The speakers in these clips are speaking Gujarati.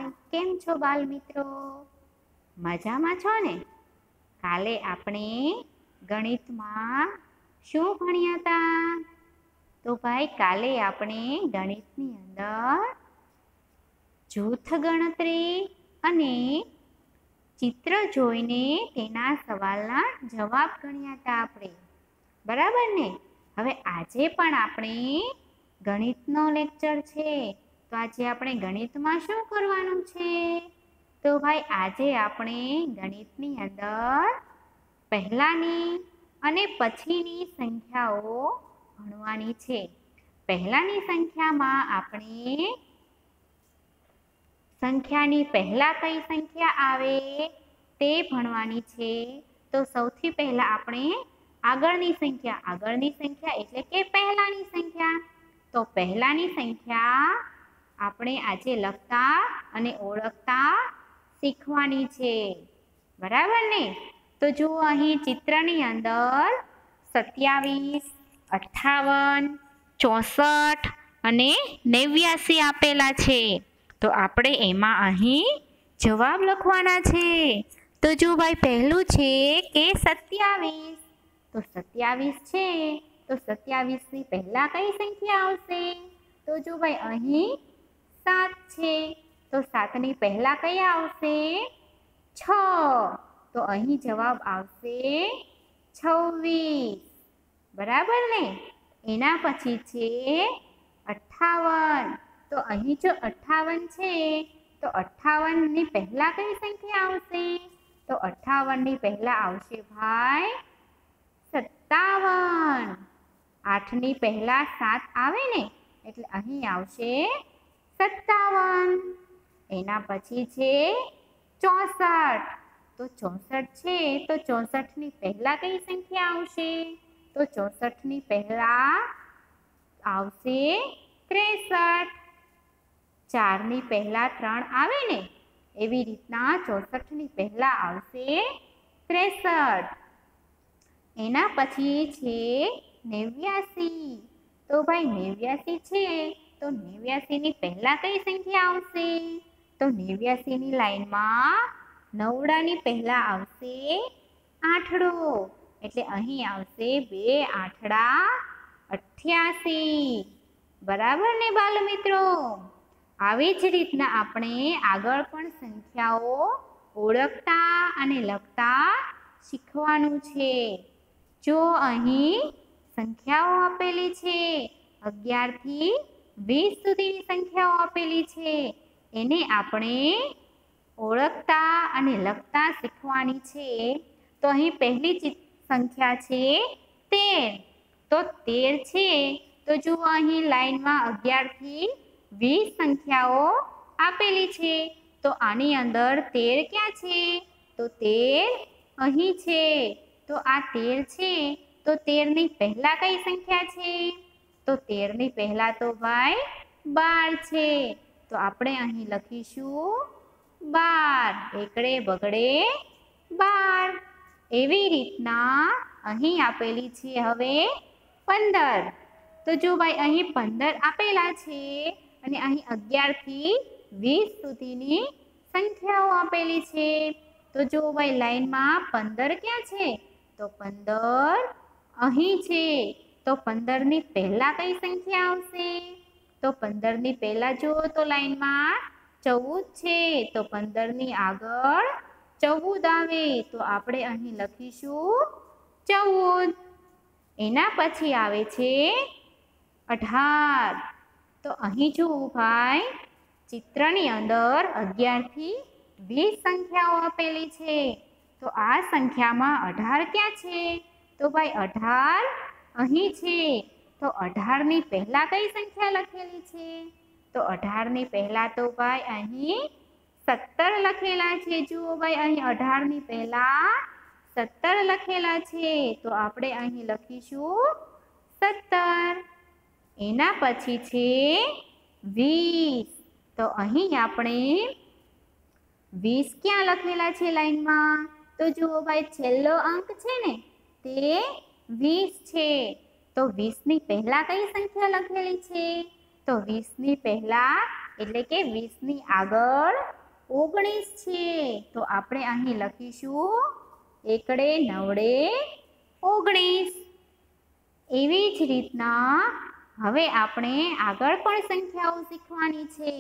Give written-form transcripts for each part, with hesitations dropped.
હાય, કેમ છો બાલ મિત્રો? મજામાં છો ને? કાલે આપણે ગણિતમાં શું ભણ્યા હતા? તો ભાઈ કાલે આપણે ગણિતની અંદર જૂથ ગણતરી અને ચિત્ર જોઈને તેના સવાલના જવાબ ગણ્યા હતા આપણે. બરાબર ને? હવે આજે પણ આપણે ગણિતનો લેક્ચર છે. તો આજે આપણે ગણિતમાં શું કરવાનું છે? તો ભાઈ આજે આપણે ગણિતની અંદર પહેલાની અને પછીની સંખ્યાઓ ભણવાની છે. પહેલાની સંખ્યામાં આપણે સંખ્યાની પહેલા કઈ સંખ્યા આવે તે ભણવાની છે. તો સૌથી પહેલા આપણે આગળની સંખ્યા એટલે કે પહેલાની સંખ્યા. તો પહેલાની સંખ્યા આપણે આજે લખતા અને ઓળખતા શીખવાની છે. બરાબર ને? તો જુઓ અહીં ચિત્રની અંદર 27, 58, 64 અને 89 આપેલા છે. તો આપણે એમાં અહીં જવાબ લખવાના છે. તો જો ભાઈ પહેલું છે કે 27. તો 27 છે તો 27 ની પહેલા કઈ સંખ્યા આવશે? તો જો ભાઈ અહીં 7 છે તો 7 ની પહેલા કઈ આવશે? 6. તો અહીં જવાબ આવશે 26. બરાબર ને? એના પછી છે 58. તો અહીં જો 58 છે તો 58 ની પહેલા કઈ સંખ્યા આવશે? તો 58 ની પહેલા આવશે ભાઈ 57. 8 ની પહેલા 7 આવે ને એટલે અહીં આવશે 57. એના પછી છે 64. તો 64 છે તો 64 ની પહેલા કઈ સંખ્યા આવશે? તો 64 ની પહેલા આવશે 63. 4 ની પહેલા 3 આવે ને એવી રીતના 64 ની પહેલા આવશે 63. એના પછી છે 89. તો ભાઈ 89 છે તો 89 ની પહેલા કઈ સંખ્યા આવશે? તો 89 ની લાઈનમાં નવડાની પહેલા આવશે આઠડો એટલે અહીં આવશે 2 આઠડા 88. બરાબર ને બાલ મિત્રો? આવી જ રીતના આપણે આગળ પણ સંખ્યાઓ ઓળખતા અને લખતા શીખવાનું છે. જો અહીં સંખ્યાઓ આપેલી છે 11 થી 20 સુધીની સંખ્યાઓ આપેલી છે. એને આપણે ઓળખતા અને લખતા શીખવાની છે. તો અહીં પહેલી સંખ્યા છે 13. તો 13 છે તો જુઓ અહીં લાઈનમાં 11 થી 20 સંખ્યાઓ આપેલી છે. તો આની અંદર 13 ક્યાં છે? તો 13 અહીં છે. તો આ 13 છે તો 13 ની પહેલા કઈ સંખ્યા છે? તો 13 ની પહેલા તો ભાઈ 12 છે. તો આપણે અહીં લખીશું 12. એકડે બગડે 12. એવી રીતના અહીં આપેલી છે હવે 15. તો જો ભાઈ અહીં 15 આપેલા છે અને અહીં 11 થી 20 સુધીની સંખ્યાઓ આપેલી છે. તો જો ભાઈ લાઈનમાં 15 ક્યાં છે? તો 15 અહીં છે. તો 15 ની પહેલા કઈ સંખ્યા આવશે? તો 15 ની પહેલા જુઓ તો લાઈનમાં 14 છે. તો 15 ની આગળ 14 આવે તો આપણે અહીં લખીશું 14. એના પછી આવે છે 18. તો અહીં જુઓ ભાઈ ચિત્રની અંદર 11 થી 20 સંખ્યાઓ આપેલી છે. તો આ સંખ્યામાં 18 ક્યાં છે? તો ભાઈ 18 અહીં છે. તો 18 ની પહેલા કઈ સંખ્યા લખેલી છે? તો 18 ની પહેલા તો ભાઈ અહીં 17 લખેલા છે. જુઓ ભાઈ અહીં 18 ની પહેલા 17 લખેલા છે. તો આપણે અહીં લખીશું 17. એના પછી છે 20. તો અહીં આપણે 20 ક્યાં લખેલા છે લાઈનમાં? તો જુઓ ભાઈ છેલ્લો અંક છે ને તે 20 છે. તો 20 ની પહેલા કઈ સંખ્યા લખેલી છે? તો 20 ની પહેલા એટલે કે 20 ની આગળ 19 છે, તો આપણે અહીં લખીશું એકડે નવડે 19. એવી જ રીતના હવે આપણે આગળ પણ સંખ્યાઓ શીખવાની છે.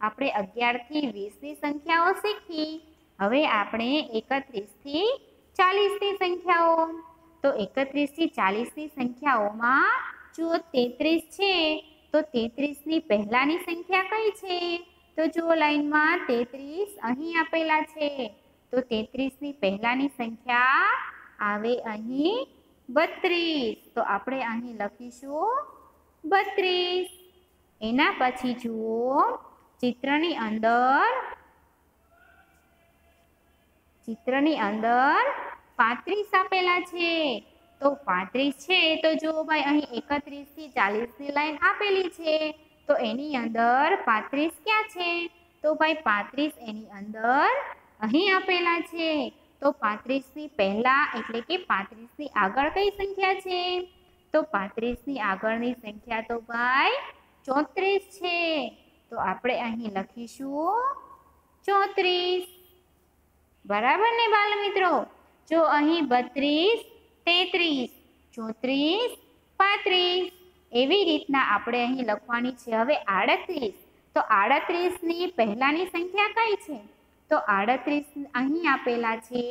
આપણે 11 થી 20 ની સંખ્યાઓ શીખી. હવે આપણે 31 થી 40 ની સંખ્યાઓ. તો 31 થી 40 ની સંખ્યાઓમાં જો 33 છે, તો 33 ની પહેલાની સંખ્યા કઈ છે? તો જો લાઈનમાં 33 અહીં આપેલા છે, તો 33 ની પહેલાની સંખ્યા આવે અહીં 32. તો આપણે અહીં લખીશું 32. એના પછી જુઓ ચિત્રની અંદર 35 આપેલા છે. તો 35 છે, તો જો ભાઈ અહીં 31 થી 40 ની લાઈન આપેલી છે, તો એની અંદર 35 ક્યાં છે? તો ભાઈ 35 એની અંદર અહીં આપેલા છે. તો 35 ની પહેલા એટલે કે 35 ની આગળ કઈ સંખ્યા છે? તો 35 ની આગળની સંખ્યા તો ભાઈ 34 છે. તો આપણે અહીં લખીશું 34. બરાબર ને બાલ મિત્રો? જો અહીં 32, 33, 34, 35 એવી રીતના આપણે અહીં લખવાની છે. હવે 38. તો 38 ની પહેલાની સંખ્યા કઈ છે? તો 38 અહીં આપેલા છે.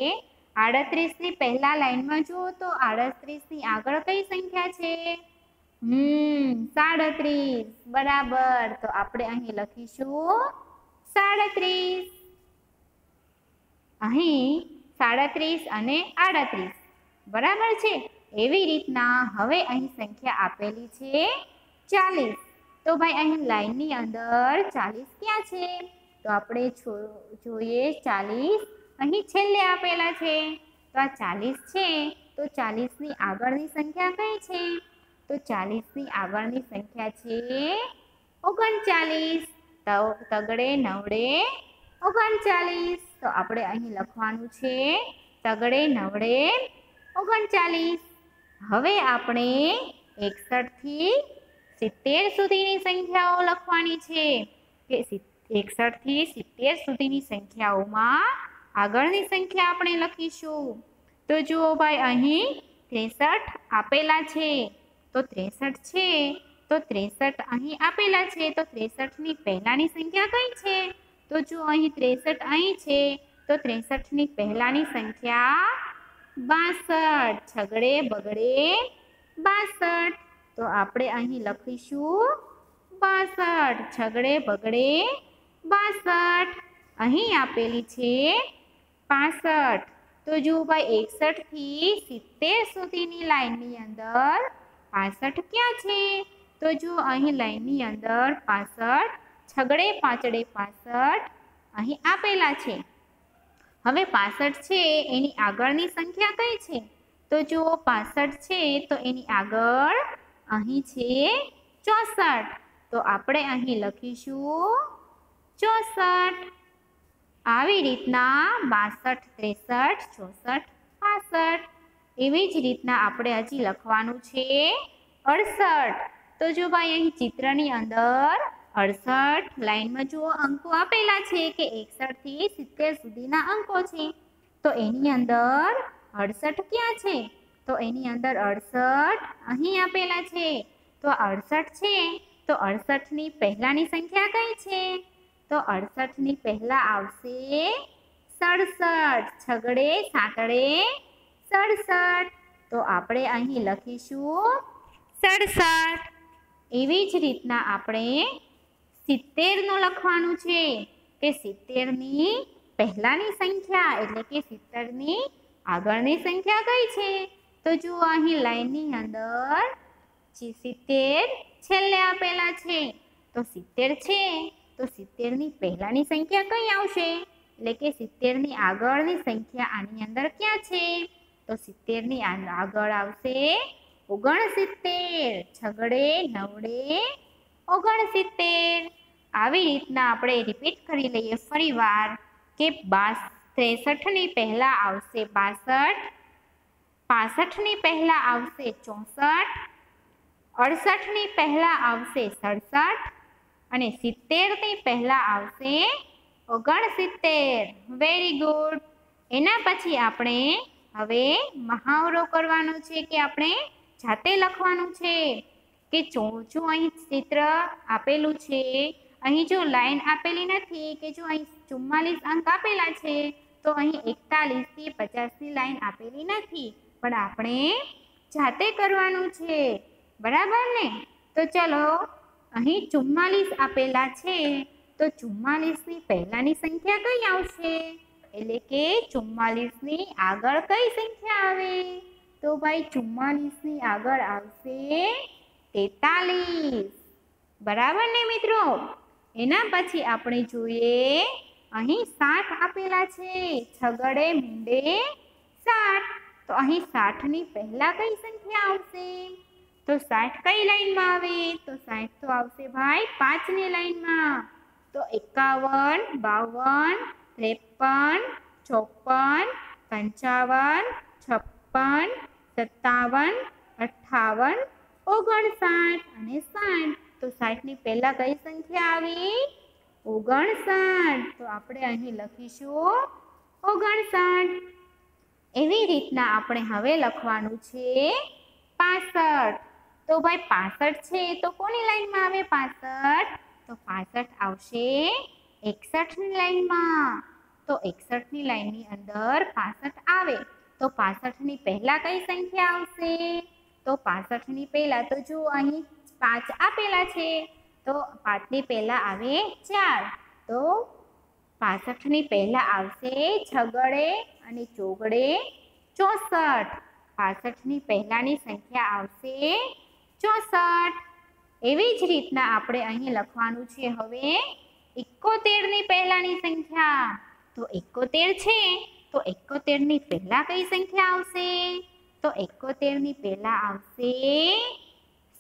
38 ની પહેલા લાઈનમાં જુઓ તો 38 ની આગળ કઈ સંખ્યા છે? 37. બરાબર. તો આપણે અહીં લખીશું 37. અહીં 37 અને 38 બરાબર છે. એવી રીતના હવે અહીં સંખ્યા આપેલી છે 40. તો ભાઈ અહીં લાઈનની અંદર 40 ક્યાં છે? તો આપણે જોઈએ 40 અહીં છેલ્લે આપેલા છે. તો આ 40 છે, તો 40 ની આગળની સંખ્યા કઈ છે? તો 40 ની આગળની સંખ્યા છે 39. તગડે નવડે 39. તો આપણે અહીં લખવાનું છે તગડે નવડે 39. હવે આપણે 61 થી 70 સુધીની સંખ્યાઓ લખવાની છે. કે 61 થી 70 સુધીની સંખ્યાઓમાં આગળની સંખ્યા આપણે લખીશું. તો જુઓ ભાઈ અહીં 63 આપેલા છે. તો 63 છે, તો 63 અહીં આપેલા છે. તો 63 ની પહેલાની સંખ્યા કઈ છે? તો જો અહીં 63 અહીં છે, તો 63 ની પહેલાની સંખ્યા 62. છગડે બગડે 62. તો આપણે અહીં લખીશું 62. છગડે બગડે 62. અહીં આપેલી છે 65. તો જો ભાઈ 61 થી 70 સુધીની લાઈનની અંદર 65 ક્યાં છે? તો જો અહીં લાઈનની અંદર 65 છગડે પાંચડે 65 અહીં આપેલા છે. હવે 65 છે એની આગળની સંખ્યા કઈ છે? તો જુઓ 65 છે, તો એની આગળ અહીં છે 64. તો આપણે અહીં લખીશું 64. આવી રીતના 62, 63, 64, 65 એવી જ રીતના આપણે હજી લખવાનું છે 68. તો જો ભાઈ અહીં ચિત્રની અંદર 68 લાઈનમાં જુઓ અંકો આપેલા છે કે 61 થી 70 સુધીના અંકો છે. તો એની અંદર 68 ક્યાં છે? તો એની અંદર 68 અહીં આપેલા છે. તો 68 છે, તો 68 ની પહેલાની સંખ્યા કઈ છે? તો 68 ની પહેલા આવશે 67. છગડે સાતડે 67. તો આપણે અહીં લખીશું 67. એવી જ રીતના આપણે 70 નું લખવાનું છે કે 70 ની પહેલાની સંખ્યા એટલે કે 70 ની આગળની સંખ્યા કઈ છે? તો જુઓ અહીં લાઈનની અંદર 70 છેલ્લે આપેલા છે. તો 70 છે, તો 70 ની પહેલાની સંખ્યા કઈ આવશે? એટલે કે 70 ની આગળની સંખ્યા આની અંદર ક્યાં છે? તો 70 ની આગળ આવશે 69. છગડે નવડે 69. આવી રીતના આપણે રિપીટ કરી લઈએ ફરીવાર કે 63 ની પહેલા આવશે 62, 65 ની પહેલા આવશે 64, 68 ની પહેલા આવશે 67 અને 70 ની પહેલા આવશે 69. Very good. એના પછી આપણે હવે મહાવરો કરવાનો છે કે આપણે જાતે લખવાનું છે કે જો અહીં ચિત્ર આપેલું છે, અહીં જો લાઈન આપેલી નથી કે જો અહીં 44 અંક આપેલા છે તો અહીં 41 થી 50 ની લાઈન આપેલી નથી, પણ આપણે જાતે કરવાનું છે, બરાબર ને? તો ચલો અહીં 44 આપેલા છે તો 44 ની પહેલાની સંખ્યા કઈ આવશે? એટલે કે 44 ની આગળ કઈ સંખ્યા આવે? તો ભાઈ 44 ની આગળ આવશે 43, બરાબર ને મિત્રો? એના પછી આપણે જોઈએ અહીં 60 આપેલા છે, છગડે મીંડે 60. તો અહીં 60 ની પહેલા કઈ સંખ્યા આવશે? તો 60 કઈ લાઈનમાં આવે? તો 60 તો આવશે ભાઈ 5 ની લાઈનમાં. તો 51, 52, 53, 54, 55, 56, 57, 58, 59 અને 60. તો 60 ની પહેલા કઈ સંખ્યા આવી? 59. તો આપણે અહીં લખીશું 59. એવી રીતના આપણે હવે લખવાનું છે 65. તો ભાઈ 65 છે તો કોની લાઈનમાં આવે 65? તો 65 આવશે 61 ની લાઈનમાં. તો 61 ની લાઈનની અંદર 65 આવે તો 65 ની પહેલા કઈ સંખ્યા આવશે? તો 65 ની પહેલા તો જો અહીં 5 આપેલા છે તો 5 ની પહેલા આવે 4. તો 65 ની પહેલા આવશે છગડે અને ચોગડે 64. 65 ની પહેલાની સંખ્યા આવશે 64. એવી જ રીતના આપણે અહીં લખવાનું છે હવે 71 ની પહેલાની સંખ્યા. તો 71 છે તો 71 ની પહેલા કઈ સંખ્યા આવશે? તો 71 ની પહેલા આવશે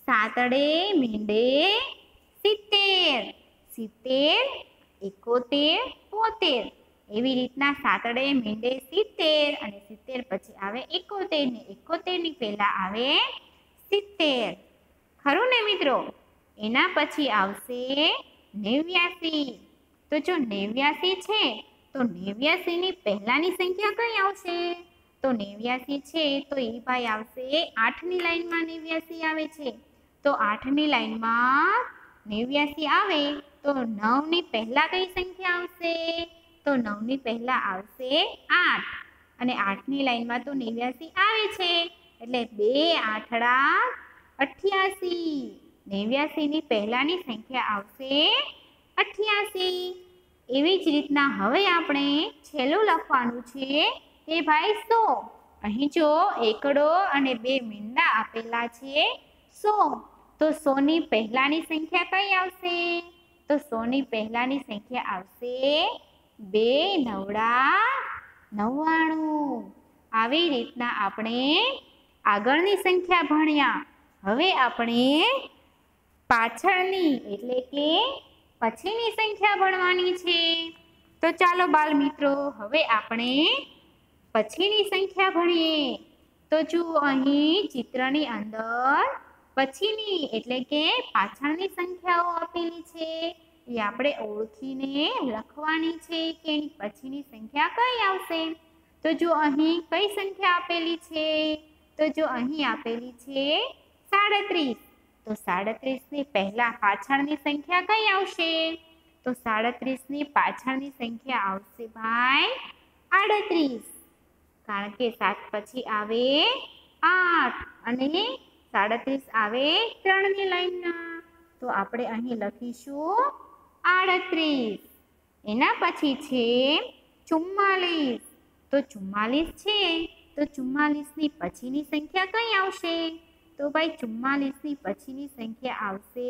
સાતડે મીંડે 70. 70, 71, 72. એવી રીતના સાતડે મીંડે 70 અને 70 પછી આવે 71 ને 71 ની પહેલા આવે 70. ખરું ને મિત્રો? એના પછી આવશે 89. તો જો 89 છે તો 89 ની પહેલાની સંખ્યા કઈ આવશે? તો 89 છે તો એ ભાઈ આવશે 8 ની લાઈનમાં 89 આવે છે. તો 8 ની લાઈનમાં 89 આવે તો 9 ની પહેલા કઈ સંખ્યા આવશે? તો 9 ની પહેલા આવશે 8 અને 8 ની લાઈનમાં તો 89 આવે છે એટલે 2 આઠડા 88. 89 ની પહેલાની સંખ્યા આવશે 88. એવી જ રીતના હવે આપણે છેલ્લું લખવાનું છે કે ભાઈ 100. અહીં જો એકડો અને 2 મીંડા આપેલા છે 100. તો 100 ની પહેલાની સંખ્યા કઈ આવશે? તો 100 ની પહેલાની સંખ્યા આવશે 2 નવડા 99. આવી રીતના આપણે આગળની સંખ્યા ભણ્યા. હવે આપણે પાછળની એટલે કે પછીની સંખ્યા ભણવાની છે. તો ચાલો બાળ મિત્રો હવે આપણે પછીની સંખ્યા ભણીએ. તો જુઓ અહીં ચિત્રની અંદર પછીની એટલે કે પાછળની સંખ્યાઓ આપેલી છે એ આપણે ઓળખીને લખવાની છે કે એની પછીની સંખ્યા કઈ આવશે. તો જો અહીં કઈ સંખ્યા આપેલી છે? તો જો અહીં આપેલી છે 37. તો 37 ની પહેલા પાછળની સંખ્યા કઈ આવશે? તો 37 ની પાછળની સંખ્યા આવશે ભાઈ 38. કારણ કે 7 પછી આવે 8 અને 37 આવે 3 ની લાઈનમાં. તો આપણે અહીં લખીશું 38. એના પછી છે 44. તો 44 છે તો 44 ની પછીની સંખ્યા કઈ આવશે? તો ભાઈ 44 ની પછીની સંખ્યા આવશે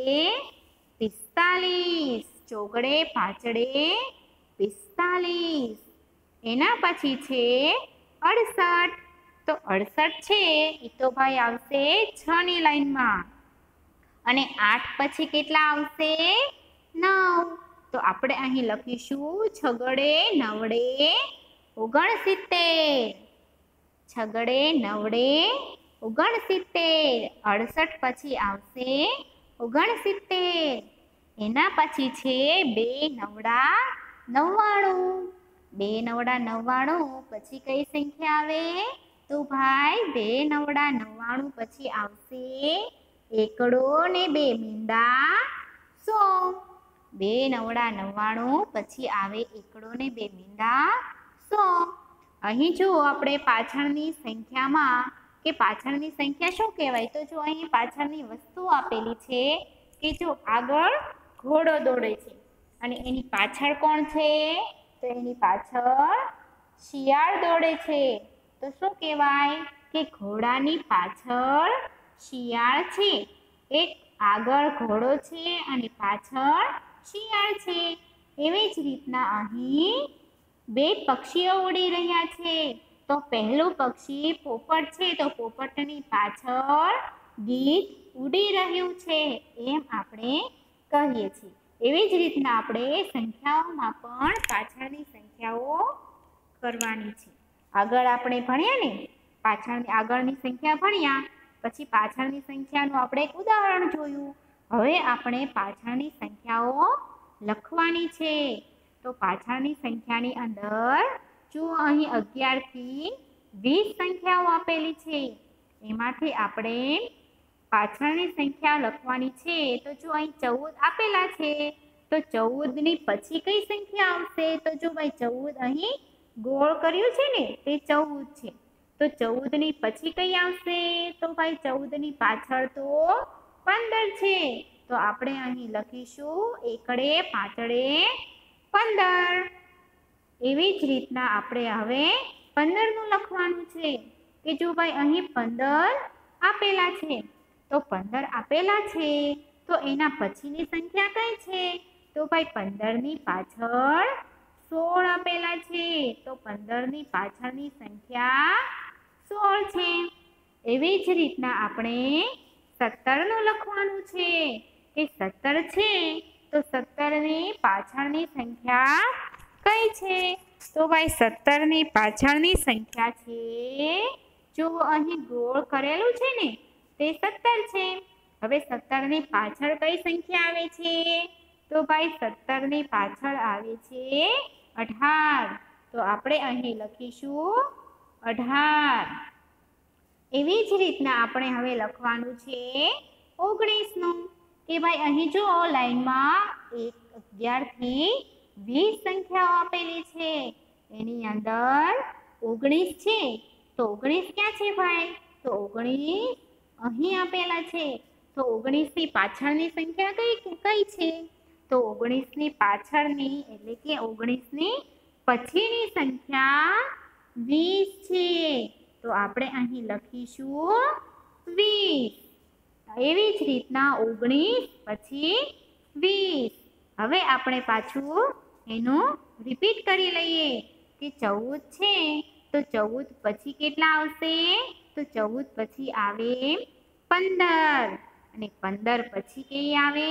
45. ચોગડે પાછળે 45. એના પછી છે 68. તો 68 છે એ તો ભાઈ આવશે 6 ની લાઈનમાં અને 8 પછી કેટલા આવશે? 9. તો આપણે અહીં લખીશું છગડે નવડે 69. છગડે નવડે 69. 68 પછી આવશે 69. એના પછી છે 2 નવડા 99. 2 નવડા 99 પછી કઈ સંખ્યા આવે? તો ભાઈ 2 નવડા 99 પછી આવશે એકડો ને 2 મીંડા 100. 2 નવડા 99 પછી આવે એકડો ને 2 મીંડા 100. અહીં જો આપણે પાછળની સંખ્યામાં કે પાછળની સંખ્યા શું કહેવાય? તો જો અહીં પાછળની વસ્તુ આપેલી છે કે જો આગળ ઘોડો દોડે છે અને એની પાછળ કોણ છે? તો એની પાછળ શિયાળ દોડે છે. તો શું કહેવાય? કે ઘોડાની પાછળ શિયાળ છે. એક આગળ ઘોડો છે અને પાછળ શિયાળ છે. એવી જ રીતના અહીં 2 પક્ષીઓ ઉડી રહ્યા છે. તો પહેલું પક્ષી પોપટ છે તો પોપટની પાછળ ગીધ ઉડી રહ્યું છે એમ આપણે કહીએ છીએ. એવી જ રીતના આપણે સંખ્યાઓમાં પણ પાછળની સંખ્યાઓ કરવાની છે. આગળ આપણે ભણ્યા ને આગળની સંખ્યા ભણ્યા પછી પાછળની સંખ્યાનું આપણે એક ઉદાહરણ જોયું. હવે આપણે પાછળની સંખ્યાઓ લખવાની છે. તો પાછળની સંખ્યાની અંદર જો અહીં 11 થી 20 સંખ્યાઓ આપેલી છે. એમાંથી આપણે પાછળની સંખ્યા લખવાની છે. તો જો અહીં 14 આપેલા છે તો 14 ની પછી કઈ સંખ્યા આવશે? તો જો ભાઈ 14 અહીં ગોળ કર્યું છે ને તે 14 છે. તો 14 ની પછી કઈ આવશે? તો ભાઈ 14 ની પાછળ તો 15 છે. તો આપણે અહીં લખીશું એકડે પાંચડે 15. એવી જ રીતના આપણે હવે 15 નું લખવાનું છે કે જો ભાઈ અહીં 15 આપેલા છે. તો 15 આપેલા છે તો એના પછીની સંખ્યા કઈ છે? તો ભાઈ 15 ની પાછળ 16 આપેલા છે. તો 15 ની પાછળની સંખ્યા 16 છે. એવી જ રીતના આપણે 17 નું લખવાનું છે કે 17 છે તો 17 ની પાછળની સંખ્યા કઈ છે? તો ભાઈ 17 ની પાછળની સંખ્યા છે જો અહીં ગોળ કરેલું છે ને તે 17 છે. હવે 17 ની પાછળ કઈ સંખ્યા આવે છે? તો ભાઈ 17 ની પાછળ આવે છે 18. તો આપણે અહીં લખીશું 18. એવી જ રીતના આપણે હવે લખવાનું છે 19 નું કે ભાઈ અહીં જો લાઈનમાં 11 થી 20 સંખ્યાઓ આપેલી છે. એની અંદર 19 છે. તો 19 ક્યાં છે ભાઈ? તો 19 અહીં આપેલા છે. તો 19 ની પાછળની સંખ્યા કઈ છે? તો 19 ની પાછળની એટલે કે 19 ની પછીની સંખ્યા 20 છે. તો આપણે અહીં લખીશું 20. એવી જ રીતના 19 પછી 20. હવે આપણે પાછું એનું રિપીટ કરી લઈએ કે 14 છે તો 14 પછી કેટલા આવશે? તો 14 પછી આવે 15 અને 15 પછી કઈ આવે?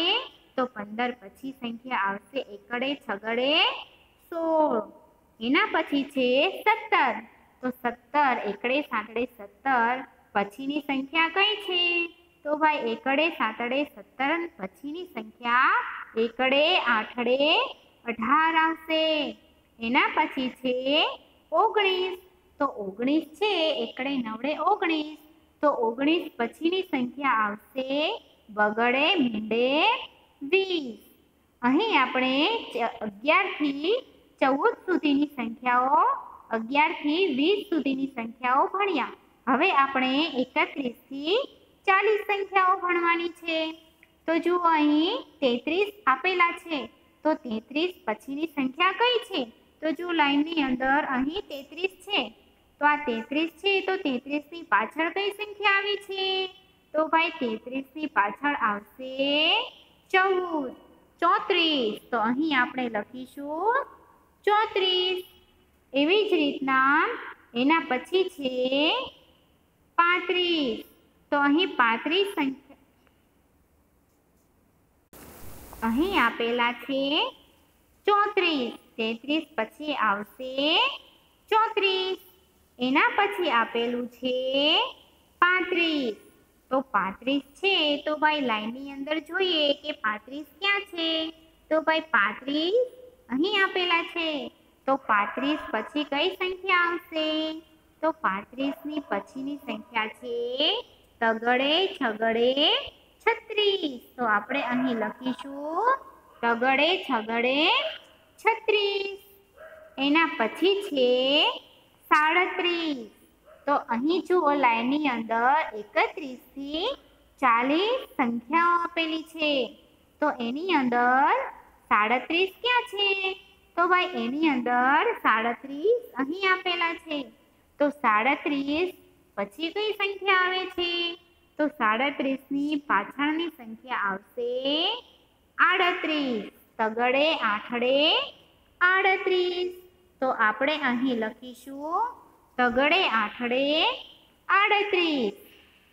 તો 15 પછી સંખ્યા આવશે એકડે છગડે 16. એના પછી છે 17. તો 17 એકડે સાતડે 17 પછીની સંખ્યા કઈ છે? તો ભાઈ એકડે સાતડે 17 પછીની સંખ્યા એકડે આઠડે 18 આવશે. એના પછી છે 19. તો 19 છે એકડે નવડે 19. તો 19 પછીની સંખ્યા આવશે બગડે મીંડે 20. અહીં આપણે 11 થી 14 સુધીની સંખ્યાઓ 11 થી 20 સુધીની સંખ્યાઓ ભણ્યા. હવે આપણે 31 થી 40 સંખ્યાઓ ભણવાની છે. તો જુઓ અહીં 33 આપેલા છે. તો 33 પછીની સંખ્યા કઈ છે? તો જો લાઈનની અંદર અહીં 33 છે. તો આ 33 છે તો 33 ની પાછળ કઈ સંખ્યા આવી છે? તો ભાઈ 33 ની પાછળ આવશે 14. 34. તો અહીં આપણે લખીશું 34. એવી જ રીતના એના પછી છે 35. તો અહીં 35 સંખ્યા અહીં આપેલા છે 34. 33 પછી આવશે 34. એના પછી આપેલું છે 35. તો 35 છે તો ભાઈ લાઈનની અંદર જોઈએ કે 35 ક્યાં છે? તો ભાઈ 35 અહીં આપેલા છે. તો 35 પછી કઈ સંખ્યા આવશે? તો 35 ની પછીની સંખ્યા છે તગડે છગડે 36. તો આપણે અહીં લખીશું તગડે છગડે 36. એના પછી છે 37. તો અહીં જુઓ લાઈનની અંદર 31 થી 40 સંખ્યાઓ આપેલી છે. તો એની અંદર 37 ક્યાં છે? તો ભાઈ એની અંદર 37 અહીં આપેલા છે. તો 37 પછી કઈ સંખ્યા આવે છે? તો 37 ની પાછળની સંખ્યા આવશે 38. તગડે આઠડે 38. તો આપણે અહીં લખીશું તગડે આઠડે 38.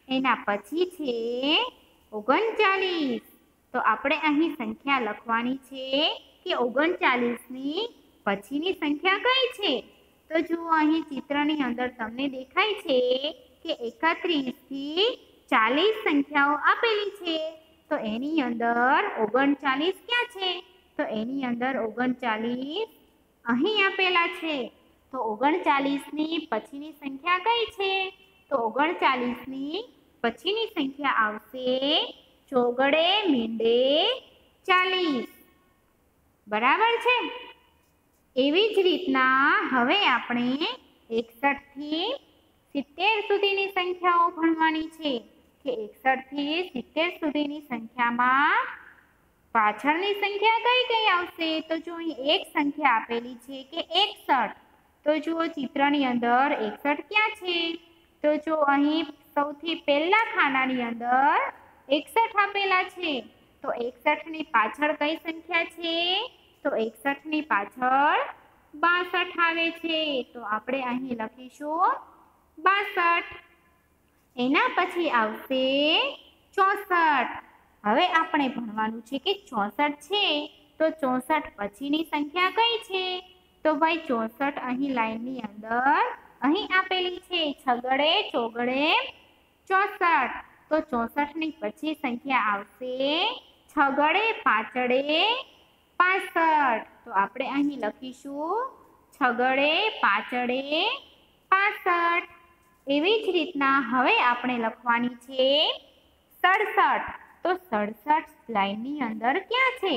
એના પછી છે 39. તો આપણે અહીં સંખ્યા લખવાની છે કે 39 ની પછીની સંખ્યા કઈ છે? તો જુઓ અહીં ચિત્રની અંદર તમને દેખાય છે કે 31 થી 40 સંખ્યાઓ આપેલી છે. તો એની અંદર 39 ક્યાં છે? તો એની અંદર 39 અહીં આપેલા છે. તો 39 ની પછીની સંખ્યા કઈ છે? તો 39 ની પછીની સંખ્યા આવશે ચોગડે મીંડે 40. બરાબર છે? એવી જ રીતના હવે આપણે 61 થી 70 સુધીની સંખ્યાઓ ભણવાની છે કે 61 થી 70 સુધીની સંખ્યામાં પાછળની સંખ્યા કઈ કઈ આવશે? તો જો અહીં એક સંખ્યા આપેલી છે કે 61. તો જુઓ ચિત્રની અંદર 61 ક્યાં છે? તો જો અહીં સૌથી પહેલા ખાનાની અંદર 61 આપેલા છે. તો 61 ની પાછળ કઈ સંખ્યા છે? તો 61 ની પાછળ 62 આવે છે. તો આપણે અહીં લખીશું 62. એના પછી આવશે 64. હવે આપણે ભણવાનું છે કે 64 છે તો 64 પછીની સંખ્યા કઈ છે? તો ભાઈ 64 અહીં લાઈનની અંદર અહીં આપેલી છે છગડે ચોગડે 64. તો 64 ની પછી સંખ્યા આવશે છગડે પાચડે 65. તો આપણે અહીં લખીશું છગડે પાચડે 65. એવી જ રીતના હવે આપણે લખવાની છે 67. તો 67 લાઈનની અંદર ક્યાં છે?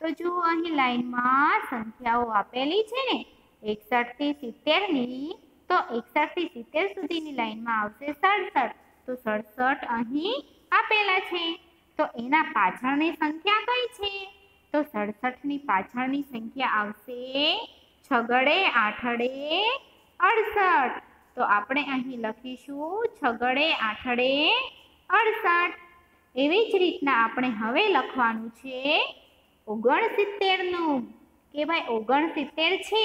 તો જુઓ અહીં લાઈનમાં સંખ્યાઓ આપેલી છે ને 61 થી 70 ની. તો 61 થી 70 સુધીની લાઈનમાં આવશે 67. તો 67 અહીં આપેલા છે. તો એના પાછળની સંખ્યા કઈ છે? તો 67 ની પાછળની સંખ્યા આવશે છગડે આઠડે 68. તો આપણે અહીં લખીશું છગડે આઠડે 68. એવી જ રીતના આપણે હવે લખવાનું છે 69 નું કે ભાઈ 69 છે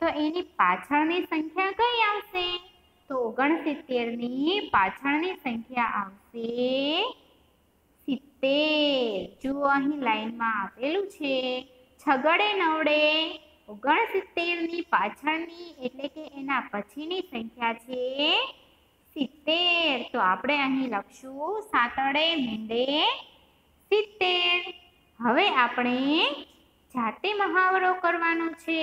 તો એની પાછળની સંખ્યા કઈ આવશે? તો 69 ની પાછળની સંખ્યા આવશે 70. જુઓ અહીં લાઈનમાં આપેલું છે છગડે નવડે 69 ની પાછળની એટલે કે એના પછીની સંખ્યા છે 70. તો આપણે અહીં લખશું સાતડે મીંડે 70. હવે આપણે જાતે મહાવરો કરવાનો છે.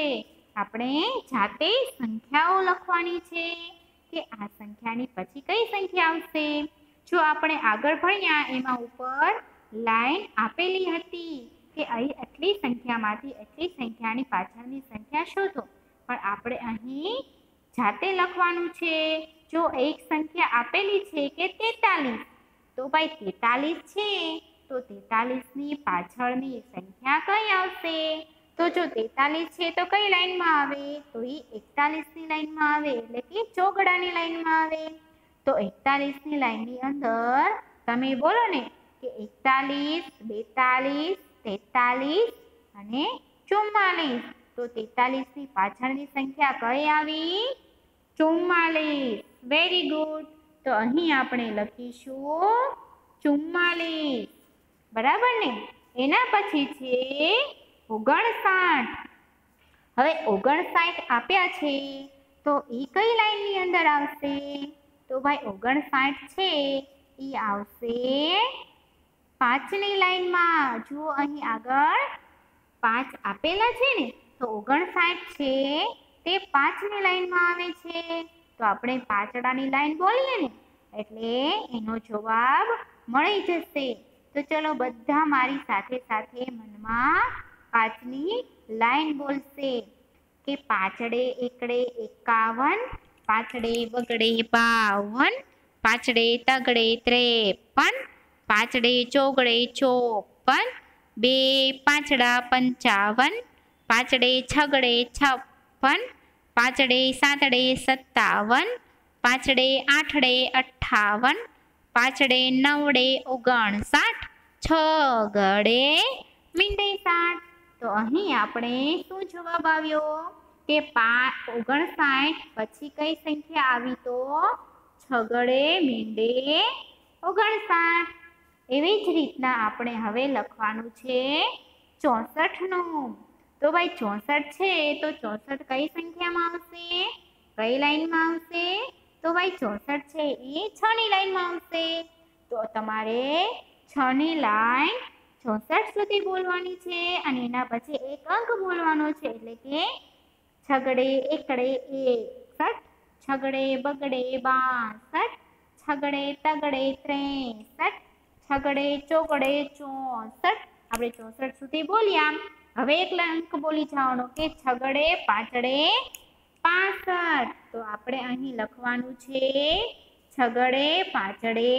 આપણે જાતે સંખ્યાઓ લખવાની છે કે આ સંખ્યાની પછી કઈ સંખ્યા આવશે? જો આપણે આગળ ભણ્યા એમાં ઉપર લાઈન આપેલી હતી કે અહીં આટલી સંખ્યામાંથી એટલી સંખ્યાની પાછળની સંખ્યા શોધો. પણ આપણે અહીં જાતે લખવાનું છે. જો એક સંખ્યા આપેલી છે કે 43. તો ભાઈ 43 છે તો 43 ની પાછળની સંખ્યા કઈ આવશે? તો જો 43 છે તો કઈ લાઈનમાં આવે? તો એ 41 ની લાઈનમાં આવે એટલે કે ચોગડાની લાઈનમાં આવે. તો 41 ની લાઈનની અંદર તમે બોલો ને કે 41, 42, 43 અને 44. તો 43 ની પાછળની સંખ્યા કઈ આવી? 44. Very good. તો અહીં આપણે લખીશું 44. બરાબર ને? એના પછી છે 59. હવે 59 આપ્યા છે તો એ કઈ લાઈનની અંદર આવશે? તો ભાઈ 59 છે એ આવશે 5ની લાઈનમાં. જુઓ અહીં આગળ 5 આપેલા છે ને, તો 59 છે તે 5ની લાઈનમાં આવે છે. તો આપણે પાંચડાની લાઈન બોલીએ ને એટલે એનો જવાબ મળી જશે. તો ચલો બધા મારી સાથે સાથે મનમાં 5ની લાઈન બોલશે કે પાંચડે એકડે 51, પાંચડે બગડે 52, પાંચડે તગડે 53, પાંચડે ચોગડે 54, બે પાંચડા 55, પાંચડે છગડે 56, પાંચડે સાતડે 57, પાંચડે આઠડે 58, પાંચડે નવડે 59, છગડે મીંડે 60. તો અહીં આપણે શું જવાબ આવ્યો કે 59 પછી કઈ સંખ્યા આવી? તો છગડે મીંડે 59. એવી જ રીતના આપણે હવે લખવાનું છે 64નું. તો ભાઈ 64 છે તો 64 કઈ સંખ્યામાં આવશે? કઈ લાઈનમાં આવશે? તો ભાઈ 64 છે એ 6ની લાઈનમાં આવશે. તો તમારે 6ની લાઈન 64 સુધી બોલવાની છે અને એના પછી એક અંક બોલવાનો છે, એટલે કે છગડે એકડે 61, છગડે બગડે 62, છગડે તગડે 63, છગડે ચોગડે 64. આપણે 64 સુધી બોલ્યા. હવે એક અંક બોલી જવાનો કે છગડે પાંચડે 65. તો આપણે અહીં લખવાનું છે છગડે પાંચડે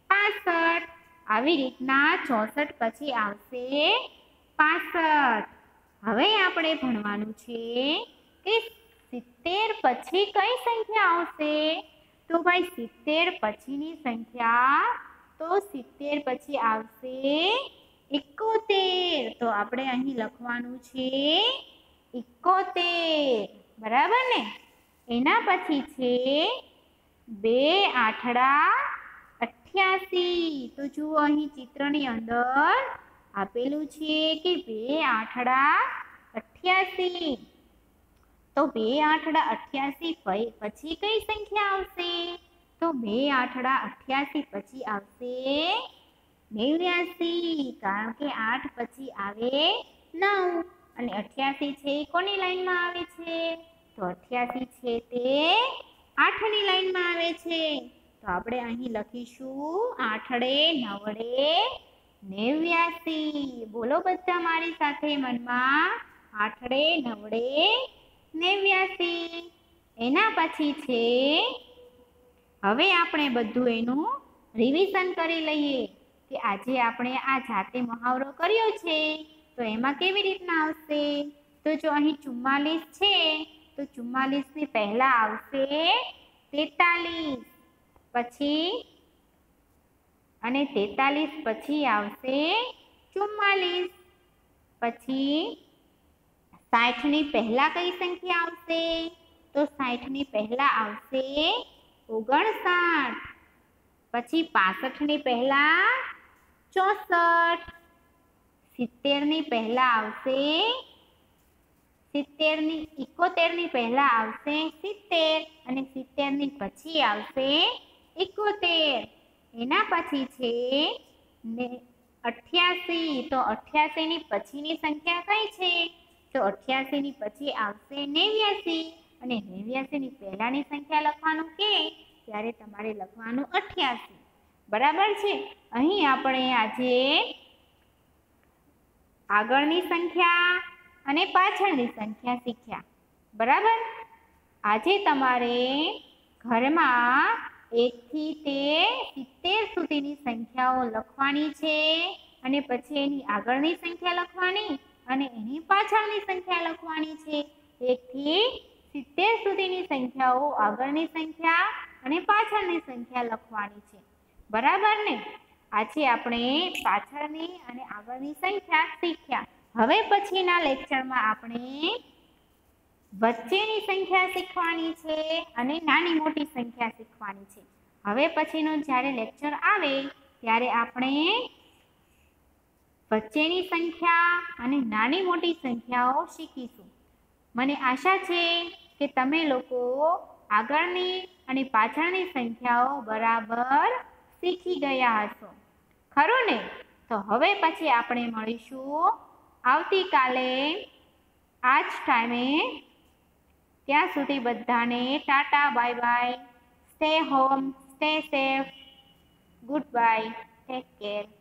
65. આવી રીતના 64 પછી આવશે 65. હવે આપણે ભણવાનું છે કે 70 પછી કઈ સંખ્યા આવશે? તો ભાઈ 70 પછીની સંખ્યા, તો 70 પછી આવશે 71. તો આપણે અહીં લખવાનું છે 71. બરાબર ને? એના પછી છે 2 આઠડા 88. તો જુઓ અહીં ચિત્રની અંદર આપેલું છે કે 2 આઠડા 88. તો 2 આઠડા 88 પછી કઈ સંખ્યા આવશે? તો 2 આઠડા 88 પછી આવશે 89. કારણ કે 8 પછી આવે 9 અને 88 છે કોની લાઈનમાં આવે છે? તો 88 છે તે 8ની લાઈનમાં આવે છે. તો આપણે અહીં લખીશું આઠડે નવડે 89. બોલો બધા મારી સાથે મનમાં, આઠડે નવડે 89. એના પછી છે, હવે આપણે બધું એનું રિવિઝન કરી લઈએ કે આજે આપણે આ જાતે મહાવરો કર્યો છે તો એમાં કેવી રીતના આવશે? તો જો અહીં 44 છે તો 44 ની પહેલા આવશે 43, પછી અને 43 પછી આવશે 44, પછી 60 ની પહેલા કઈ સંખ્યા આવશે? તો 60 ની પહેલા આવશે 59, પછી 65 ની પહેલા 64, 70 ની પહેલા આવશે 71 ની પહેલા આવશે 70 અને 70 ની પછી આવશે 71. એના પછી છે 88. તો 88 ની પછીની સંખ્યા કઈ છે? તો 88 ની પછી આવશે 89 અને 89 ની પહેલાની સંખ્યા લખવાનું કે ત્યારે તમારે લખવાનું 88. બરાબર છે? અહીં આપણે આજે આગળની સંખ્યા અને પાછળની સંખ્યા શીખ્યા. બરાબર? આજે તમારે ઘરમાં 1 થી તે 70 સુધીની સંખ્યાઓ લખવાની છે અને પછી એની આગળની સંખ્યા લખવાની અને એની પાછળની સંખ્યા લખવાની છે. 1 થી 70 સુધીની સંખ્યાઓ આગળની સંખ્યા અને પાછળની સંખ્યા લખવાની છે. બરાબર ને? આજે આપણે પાછળની અને આગળની સંખ્યા શીખ્યા. હવે પછીના લેક્ચરમાં આપણે વચ્ચેની સંખ્યા શીખવાની છે અને નાની મોટી સંખ્યા શીખવાની છે. હવે પછીનું જ્યારે લેક્ચર આવે ત્યારે આપણે વચ્ચેની સંખ્યા અને નાની મોટી સંખ્યાઓ શીખીશું. મને આશા છે કે તમે લોકો આગળની અને પાછળની સંખ્યાઓ બરાબર શીખી ગયા હશો. ખરું ને? તો હવે પછી આપણે મળીશું આવતીકાલે આ જ ટાઈમે. ત્યાં સુધી બધાને Tata bye bye. Stay home, stay safe. Good bye. Take care.